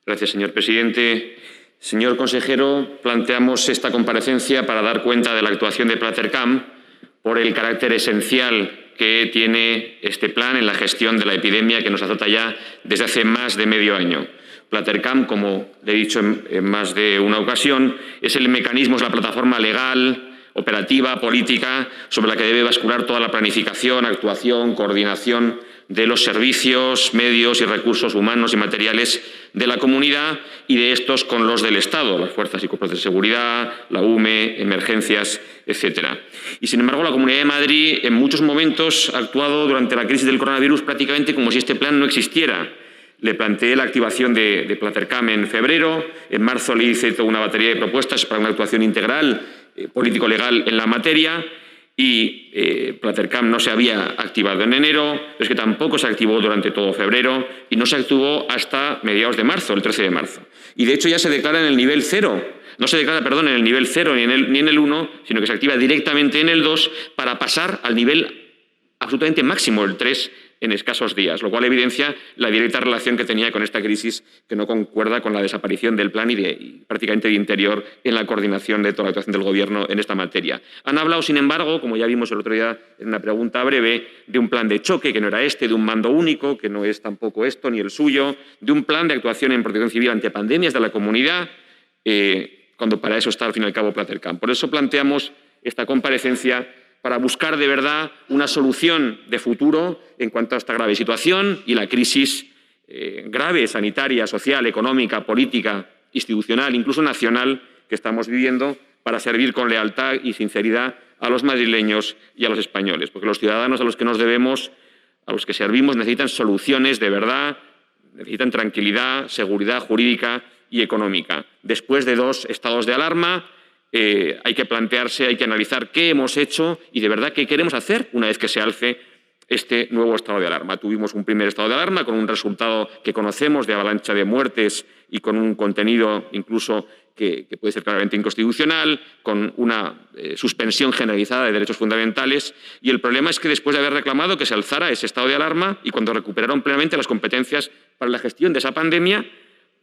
Gracias, señor presidente. Señor consejero, planteamos esta comparecencia para dar cuenta de la actuación de Platercam por el carácter esencial que tiene este plan en la gestión de la epidemia que nos azota ya desde hace más de medio año. Platercam, como le he dicho en más de una ocasión, es el mecanismo, es la plataforma legal, operativa, política, sobre la que debe bascular toda la planificación, actuación, coordinación de los servicios, medios y recursos humanos y materiales de la comunidad y de estos con los del Estado, las fuerzas y cuerpos de seguridad, la UME, emergencias, etcétera. Y, sin embargo, la Comunidad de Madrid en muchos momentos ha actuado durante la crisis del coronavirus prácticamente como si este plan no existiera. Le planteé la activación de Platercam en febrero, en marzo le hice toda una batería de propuestas para una actuación integral político-legal en la materia y Platercam no se había activado en enero, pero es que tampoco se activó durante todo febrero y no se activó hasta mediados de marzo, el 13 de marzo. Y de hecho ya se declara en el nivel 0, no se declara, perdón, en el nivel 0 ni en el 1, sino que se activa directamente en el 2 para pasar al nivel absolutamente máximo, el 3, en escasos días, lo cual evidencia la directa relación que tenía con esta crisis que no concuerda con la desaparición del plan y prácticamente de Interior en la coordinación de toda la actuación del Gobierno en esta materia. Han hablado, sin embargo, como ya vimos el otro día en una pregunta breve, de un plan de choque, que no era este, de un mando único, que no es tampoco esto ni el suyo, de un plan de actuación en protección civil ante pandemias de la comunidad, cuando para eso está, al fin y al cabo, Platercam. Por eso planteamos esta comparecencia para buscar de verdad una solución de futuro en cuanto a esta grave situación y la crisis grave, sanitaria, social, económica, política, institucional, incluso nacional, que estamos viviendo, para servir con lealtad y sinceridad a los madrileños y a los españoles. Porque los ciudadanos a los que nos debemos, a los que servimos, necesitan soluciones de verdad, necesitan tranquilidad, seguridad jurídica y económica. Después de 2 estados de alarma, hay que plantearse, hay que analizar qué hemos hecho y de verdad qué queremos hacer una vez que se alce este nuevo estado de alarma. Tuvimos un primer estado de alarma con un resultado que conocemos de avalancha de muertes y con un contenido incluso que puede ser claramente inconstitucional, con una suspensión generalizada de derechos fundamentales. Y el problema es que después de haber reclamado que se alzara ese estado de alarma y cuando recuperaron plenamente las competencias para la gestión de esa pandemia,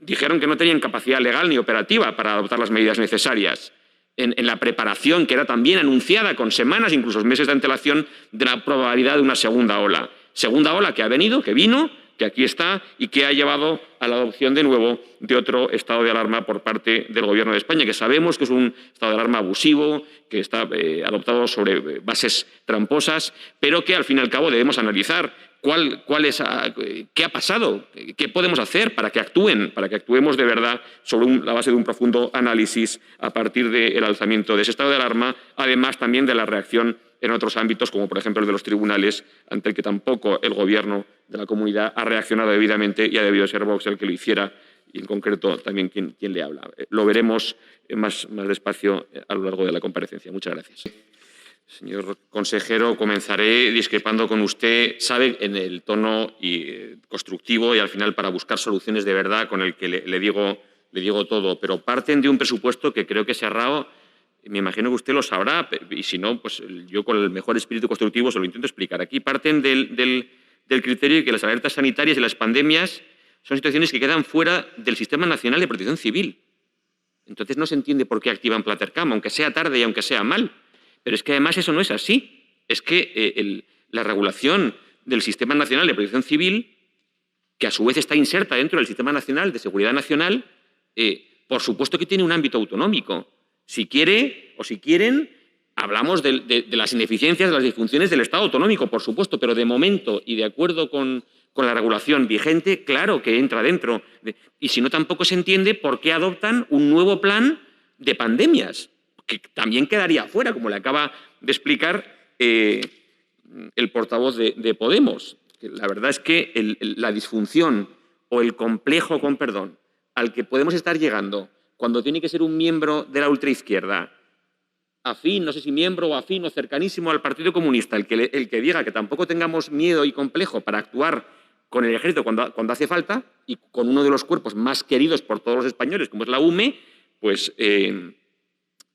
dijeron que no tenían capacidad legal ni operativa para adoptar las medidas necesarias. En la preparación, que era también anunciada con semanas, incluso meses de antelación, de la probabilidad de una segunda ola. Segunda ola que ha venido, que vino, que aquí está y que ha llevado a la adopción de nuevo de otro estado de alarma por parte del Gobierno de España, que sabemos que es un estado de alarma abusivo, que está adoptado sobre bases tramposas, pero que al fin y al cabo debemos analizar qué ha pasado, qué podemos hacer para que actuemos de verdad sobre la base de un profundo análisis a partir del alzamiento de ese estado de alarma, además también de la reacción en otros ámbitos, como por ejemplo el de los tribunales, ante el que tampoco el Gobierno de la Comunidad ha reaccionado debidamente y ha debido ser Vox el que lo hiciera, y en concreto también quien le habla. Lo veremos más despacio a lo largo de la comparecencia. Muchas gracias. Señor consejero, comenzaré discrepando con usted, sabe, en el tono constructivo y al final para buscar soluciones de verdad con el que le digo todo, pero parten de un presupuesto que creo que se ha errado. Me imagino que usted lo sabrá y si no, pues yo con el mejor espíritu constructivo se lo intento explicar. Aquí parten del criterio de que las alertas sanitarias y las pandemias son situaciones que quedan fuera del Sistema Nacional de Protección Civil. Entonces no se entiende por qué activan Platercam, aunque sea tarde y aunque sea mal. Pero es que además eso no es así. Es que la regulación del Sistema Nacional de Protección Civil, que a su vez está inserta dentro del Sistema Nacional de Seguridad Nacional, por supuesto que tiene un ámbito autonómico. Si quiere o si quieren, hablamos de las ineficiencias, de las disfunciones del Estado autonómico, por supuesto, pero de momento y de acuerdo con la regulación vigente, claro que entra dentro. Y si no, tampoco se entiende por qué adoptan un nuevo plan de pandemias, que también quedaría fuera, como le acaba de explicar el portavoz de Podemos. La verdad es que la disfunción o el complejo, con perdón, al que podemos estar llegando cuando tiene que ser un miembro de la ultraizquierda, afín, no sé si miembro o afín o cercanísimo al Partido Comunista, el que diga que tampoco tengamos miedo y complejo para actuar con el ejército cuando hace falta y con uno de los cuerpos más queridos por todos los españoles, como es la UME, pues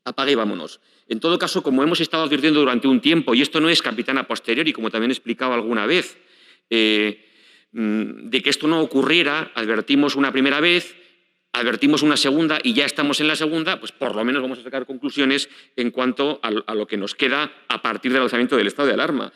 apague y vámonos. En todo caso, como hemos estado advirtiendo durante un tiempo, y esto no es capitán a posteriori, como también he explicado alguna vez, de que esto no ocurriera, advertimos una primera vez advertimos una segunda y ya estamos en la segunda, pues por lo menos vamos a sacar conclusiones en cuanto a lo que nos queda a partir del lanzamiento del estado de alarma.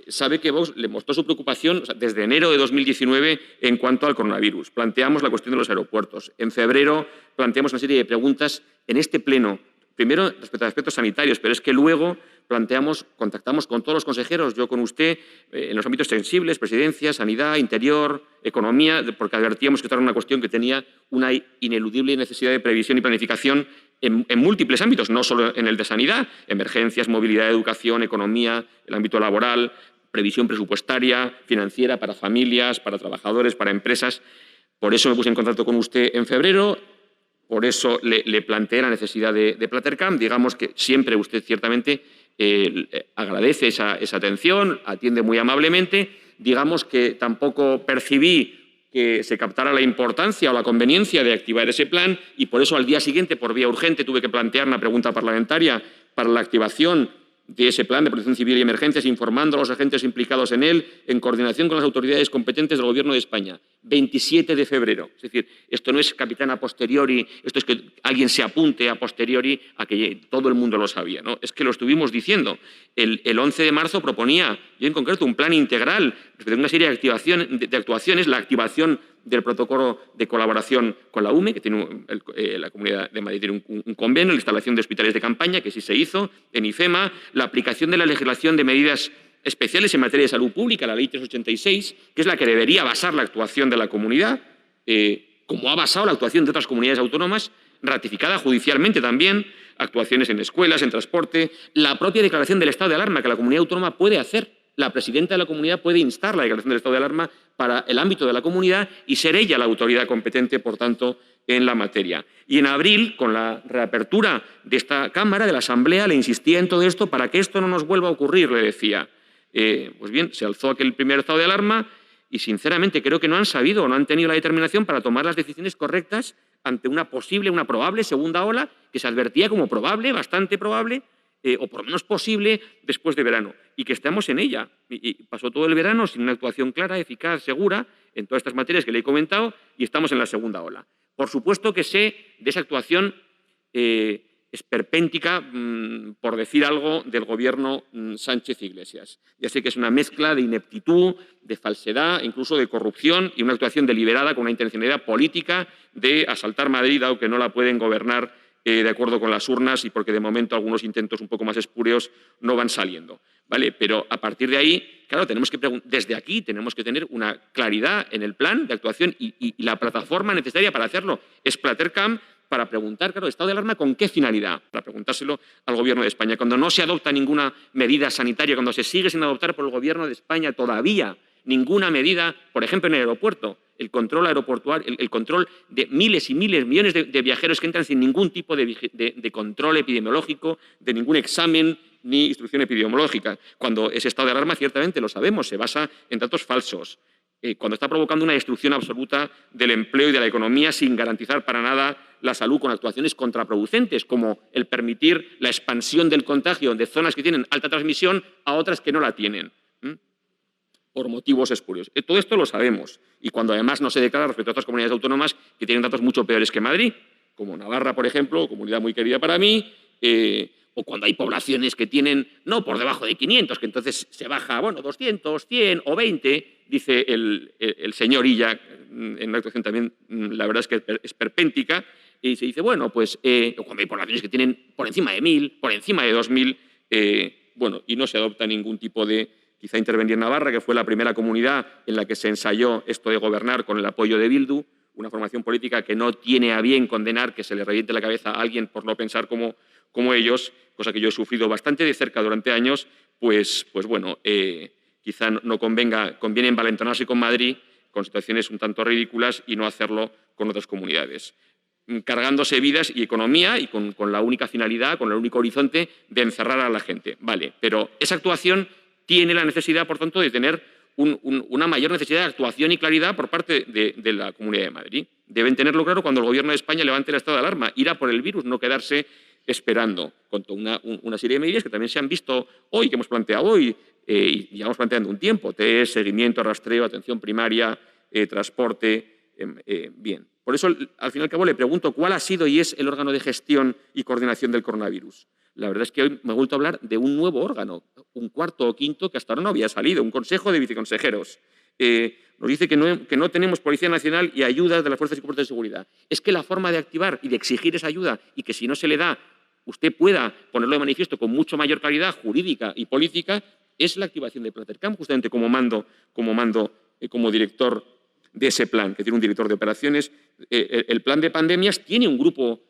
Sabe que Vox le mostró su preocupación desde enero de 2019 en cuanto al coronavirus. Planteamos la cuestión de los aeropuertos. En febrero planteamos una serie de preguntas en este pleno, primero respecto a aspectos sanitarios, pero es que luego contactamos con todos los consejeros, yo con usted, en los ámbitos sensibles, Presidencia, Sanidad, Interior, Economía, porque advertíamos que esta era una cuestión que tenía una ineludible necesidad de previsión y planificación en múltiples ámbitos, no solo en el de sanidad, emergencias, movilidad, educación, economía, el ámbito laboral, previsión presupuestaria, financiera para familias, para trabajadores, para empresas. Por eso me puse en contacto con usted en febrero. Por eso le planteé la necesidad de Platercam. Digamos que siempre usted ciertamente agradece esa atención, atiende muy amablemente. Digamos que tampoco percibí que se captara la importancia o la conveniencia de activar ese plan y por eso al día siguiente, por vía urgente, tuve que plantear una pregunta parlamentaria para la activación de ese plan de protección civil y emergencias, informando a los agentes implicados en él, en coordinación con las autoridades competentes del Gobierno de España. 27 de febrero. Es decir, esto no es capitán a posteriori, esto es que alguien se apunte a posteriori a que todo el mundo lo sabía, ¿no? Es que lo estuvimos diciendo. El 11 de marzo proponía, yo en concreto, un plan integral de una serie de actuaciones, la activación del protocolo de colaboración con la UME, que tiene la Comunidad de Madrid tiene un convenio, la instalación de hospitales de campaña, que sí se hizo, en IFEMA, la aplicación de la legislación de medidas especiales en materia de salud pública, la Ley 386, que es la que debería basar la actuación de la comunidad, como ha basado la actuación de otras comunidades autónomas, ratificada judicialmente también, actuaciones en escuelas, en transporte, la propia declaración del estado de alarma que la comunidad autónoma puede hacer. La presidenta de la comunidad puede instar la declaración del estado de alarma para el ámbito de la comunidad y ser ella la autoridad competente, por tanto, en la materia. Y en abril, con la reapertura de esta Cámara, de la Asamblea, le insistía en todo esto para que esto no nos vuelva a ocurrir, le decía. Pues bien, se alzó aquel primer estado de alarma y, sinceramente, creo que no han sabido o no han tenido la determinación para tomar las decisiones correctas ante una probable segunda ola que se advertía como probable, bastante probable, o por lo menos posible después de verano, y que estamos en ella. Y pasó todo el verano sin una actuación clara, eficaz, segura, en todas estas materias que le he comentado, y estamos en la segunda ola. Por supuesto que sé de esa actuación esperpéntica, por decir algo, del Gobierno Sánchez-Iglesias. Ya sé que es una mezcla de ineptitud, de falsedad, incluso de corrupción, y una actuación deliberada con una intencionalidad política de asaltar Madrid, dado que no la pueden gobernar de acuerdo con las urnas y porque de momento algunos intentos un poco más espurios no van saliendo, ¿vale? Pero a partir de ahí, claro, desde aquí tenemos que tener una claridad en el plan de actuación y la plataforma necesaria para hacerlo es Platercam, para preguntar, claro, estado de alarma, ¿con qué finalidad? Para preguntárselo al Gobierno de España. Cuando no se adopta ninguna medida sanitaria, cuando se sigue sin adoptar por el Gobierno de España todavía ninguna medida, por ejemplo, en el aeropuerto, el control aeroportuario, el control de miles y miles, millones de viajeros que entran sin ningún tipo de control epidemiológico, de ningún examen ni instrucción epidemiológica. Cuando ese estado de alarma, ciertamente lo sabemos, se basa en datos falsos. Cuando está provocando una destrucción absoluta del empleo y de la economía sin garantizar para nada la salud con actuaciones contraproducentes, como el permitir la expansión del contagio de zonas que tienen alta transmisión a otras que no la tienen, por motivos espurios. Todo esto lo sabemos. Y cuando además no se declara respecto a otras comunidades autónomas que tienen datos mucho peores que Madrid, como Navarra, por ejemplo, comunidad muy querida para mí, o cuando hay poblaciones que tienen, no por debajo de 500, que entonces se baja, bueno, 200, 100 o 20, dice el señor Illa, en una actuación también, la verdad es que es esperpéntica, y se dice, bueno, pues cuando hay poblaciones que tienen por encima de 1.000, por encima de 2.000, bueno, y no se adopta ningún tipo de, quizá intervenir Navarra, que fue la primera comunidad en la que se ensayó esto de gobernar con el apoyo de Bildu, una formación política que no tiene a bien condenar que se le reviente la cabeza a alguien por no pensar como ellos, cosa que yo he sufrido bastante de cerca durante años, pues bueno, quizá no conviene envalentonarse con Madrid, con situaciones un tanto ridículas y no hacerlo con otras comunidades, cargándose vidas y economía y con la única finalidad, con el único horizonte de encerrar a la gente. Vale, pero esa actuación tiene la necesidad, por tanto, de tener una mayor necesidad de actuación y claridad por parte de la Comunidad de Madrid. Deben tenerlo claro cuando el Gobierno de España levante el estado de alarma, ir a por el virus, no quedarse esperando, con una serie de medidas que también se han visto hoy, que hemos planteado hoy, y llevamos planteando un tiempo, test, seguimiento, rastreo, atención primaria, transporte, bien. Por eso, al fin y al cabo, le pregunto cuál ha sido y es el órgano de gestión y coordinación del coronavirus. La verdad es que hoy me he vuelto a hablar de un nuevo órgano, un cuarto o quinto que hasta ahora no había salido, un consejo de viceconsejeros. Nos dice que no tenemos Policía Nacional y ayudas de las fuerzas y cuerpos de seguridad. Es que la forma de activar y de exigir esa ayuda y que si no se le da, usted pueda ponerlo de manifiesto con mucho mayor claridad jurídica y política, es la activación de Platercam, justamente como director de ese plan, que tiene un director de operaciones. El plan de pandemias tiene un grupo.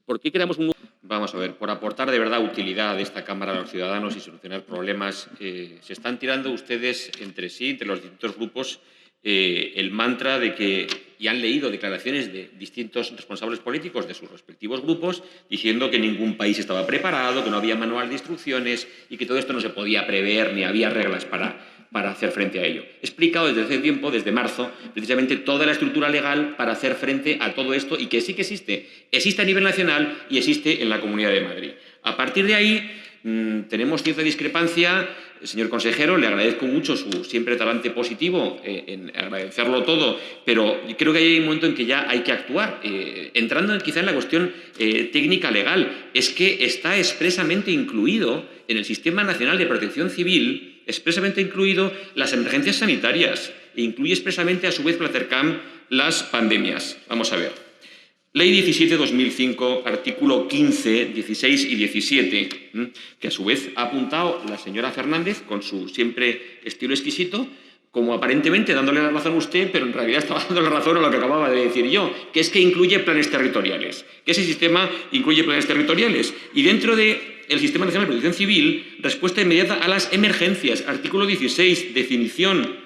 ¿Por qué creamos un grupo? Vamos a ver, por aportar de verdad utilidad de esta Cámara a los ciudadanos y solucionar problemas, se están tirando ustedes entre sí, entre los distintos grupos, el mantra de que, y han leído declaraciones de distintos responsables políticos de sus respectivos grupos, diciendo que ningún país estaba preparado, que no había manual de instrucciones y que todo esto no se podía prever ni había reglas para hacer frente a ello. He explicado desde hace tiempo, desde marzo, precisamente toda la estructura legal para hacer frente a todo esto y que sí que existe. Existe a nivel nacional y existe en la Comunidad de Madrid. A partir de ahí tenemos cierta discrepancia. Señor consejero, le agradezco mucho su siempre talante positivo en agradecerlo todo, pero creo que hay un momento en que ya hay que actuar. Entrando quizá en la cuestión técnica legal, es que está expresamente incluido en el Sistema Nacional de Protección Civil, expresamente incluido las emergencias sanitarias e incluye expresamente a su vez Platercam las pandemias. Vamos a ver. Ley 17/2005, artículo 15, 16 y 17, que a su vez ha apuntado la señora Fernández con su siempre estilo exquisito, como aparentemente dándole la razón a usted, pero en realidad estaba dando la razón a lo que acababa de decir yo, que es que incluye planes territoriales, que ese sistema incluye planes territoriales. Y dentro del Sistema Nacional de Protección Civil, respuesta inmediata a las emergencias, artículo 16, definición,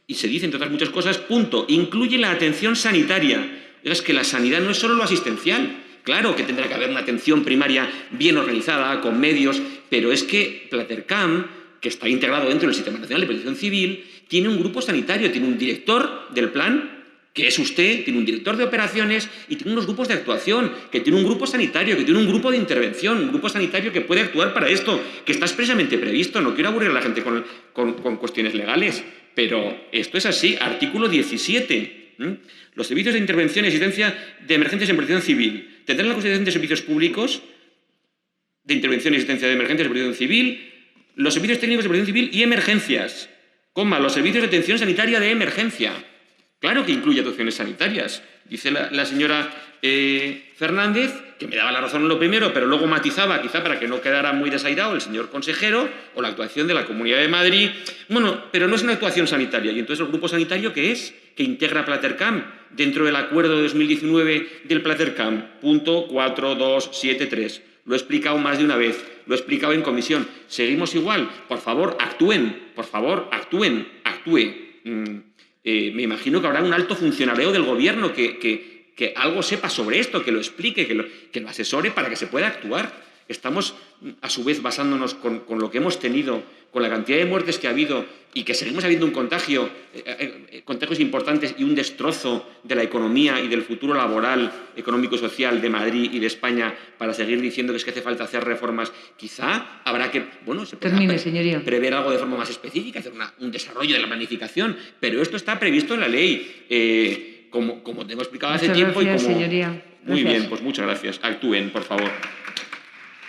y se dice, entre otras muchas cosas, punto, incluye la atención sanitaria. Es que la sanidad no es solo lo asistencial. Claro que tendrá que haber una atención primaria bien organizada, con medios, pero es que Platercam, que está integrado dentro del Sistema Nacional de Protección Civil, tiene un grupo sanitario, tiene un director del plan, que es usted, tiene un director de operaciones y tiene unos grupos de actuación, que tiene un grupo sanitario, que tiene un grupo de intervención, un grupo sanitario que puede actuar para esto, que está expresamente previsto. No quiero aburrir a la gente con cuestiones legales, pero esto es así. Artículo 17. Los servicios de intervención y asistencia de emergencias en protección civil tendrán la consideración de servicios públicos de intervención y asistencia de emergencias en protección civil, los servicios técnicos de protección civil y emergencias, los servicios de atención sanitaria de emergencia. Claro que incluye actuaciones sanitarias. Dice la señora Fernández, que me daba la razón en lo primero, pero luego matizaba, quizá para que no quedara muy desairado el señor consejero, o la actuación de la Comunidad de Madrid. Bueno, pero no es una actuación sanitaria. Y entonces el grupo sanitario, ¿qué es? Que integra Platercam dentro del acuerdo de 2019 del Platercam, punto 4273. Lo he explicado más de una vez, lo he explicado en comisión. Seguimos igual. Por favor, actúen. Por favor, actúen. Me imagino que habrá un alto funcionario del Gobierno que algo sepa sobre esto, que lo explique, que lo asesore para que se pueda actuar. Estamos, a su vez, basándonos con lo que hemos tenido, con la cantidad de muertes que ha habido y que seguimos habiendo un contagios importantes y un destrozo de la economía y del futuro laboral, económico y social de Madrid y de España para seguir diciendo que es que hace falta hacer reformas. Quizá habrá que, se Termine, señoría. Prever algo de forma más específica, hacer un desarrollo de la planificación, pero esto está previsto en la ley, como te hemos explicado hace tiempo. Gracias, señoría. Muy bien, pues muchas gracias. Actúen, por favor.